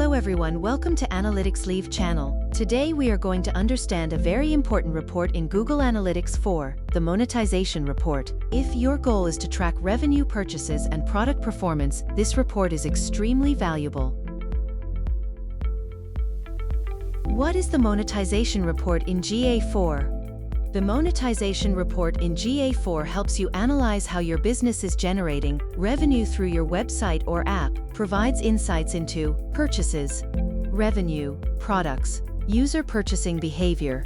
Hello everyone, welcome to Analytics Live channel. Today we are going to understand a very important report in Google Analytics 4, the Monetization Report. If your goal is to track revenue, purchases, and product performance, this report is extremely valuable. What is the Monetization Report in GA4? The Monetization Report in GA4 helps you analyze how your business is generating revenue through your website or app, provides insights into purchases, revenue, products, user purchasing behavior.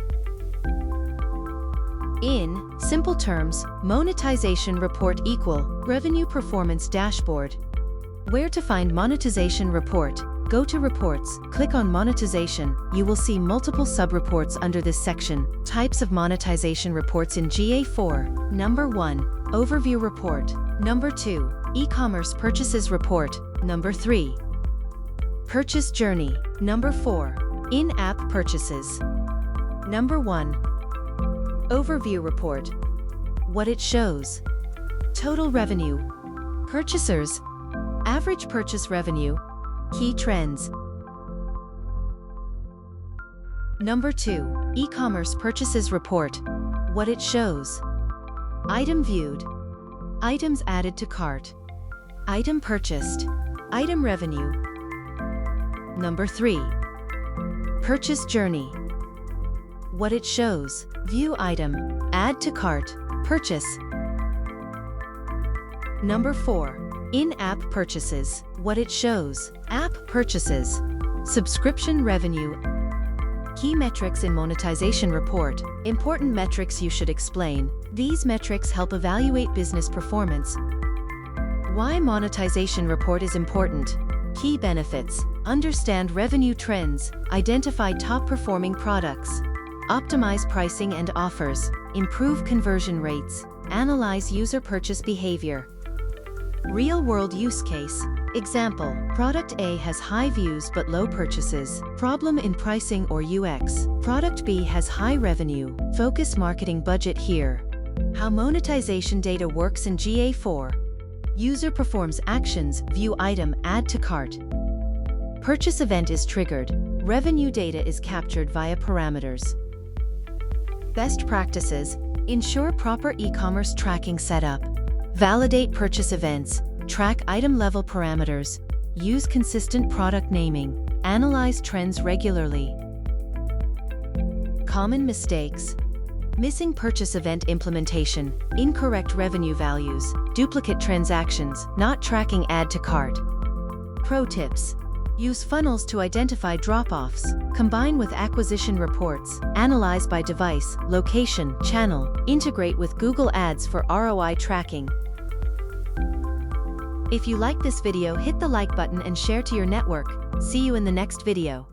In simple terms, Monetization Report equal Revenue Performance Dashboard. Where to find Monetization Report? Go to Reports, click on Monetization. You will see multiple sub-reports under this section. Types of monetization reports in GA4. Number 1. Overview Report. Number 2. E-commerce Purchases Report. Number 3. Purchase Journey. Number 4. In-app Purchases. Number 1. Overview Report. What it shows. Total revenue. Purchasers. Average purchase revenue. Key trends. Number 2. E-commerce Purchases Report. What it shows. Item viewed. Items added to cart. Item purchased. Item revenue. Number 3. Purchase journey. What it shows. View item. Add to cart. Purchase. Number 4. In-app purchases. What it shows. App purchases. Subscription revenue. Key metrics in Monetization Report. Important metrics you should explain. These metrics help evaluate business performance. Why Monetization Report is important. Key benefits. Understand revenue trends. Identify top-performing products. Optimize pricing and offers. Improve conversion rates. Analyze user purchase behavior. Real-world use case. Example, product A has high views but low purchases. Problem in pricing or UX. Product B has high revenue. Focus marketing budget here. How monetization data works in GA4. User performs actions, view item, add to cart. Purchase event is triggered. Revenue data is captured via parameters. Best practices. Ensure proper e-commerce tracking setup. Validate purchase events. Track item-level parameters. Use consistent product naming. Analyze trends regularly. Common mistakes. Missing purchase event implementation. Incorrect revenue values. Duplicate transactions. Not tracking add to cart. Pro tips. Use funnels to identify drop-offs. Combine with acquisition reports. Analyze by device, location, channel. Integrate with Google Ads for ROI tracking. If you like this video, hit the like button and share to your network. See you in the next video.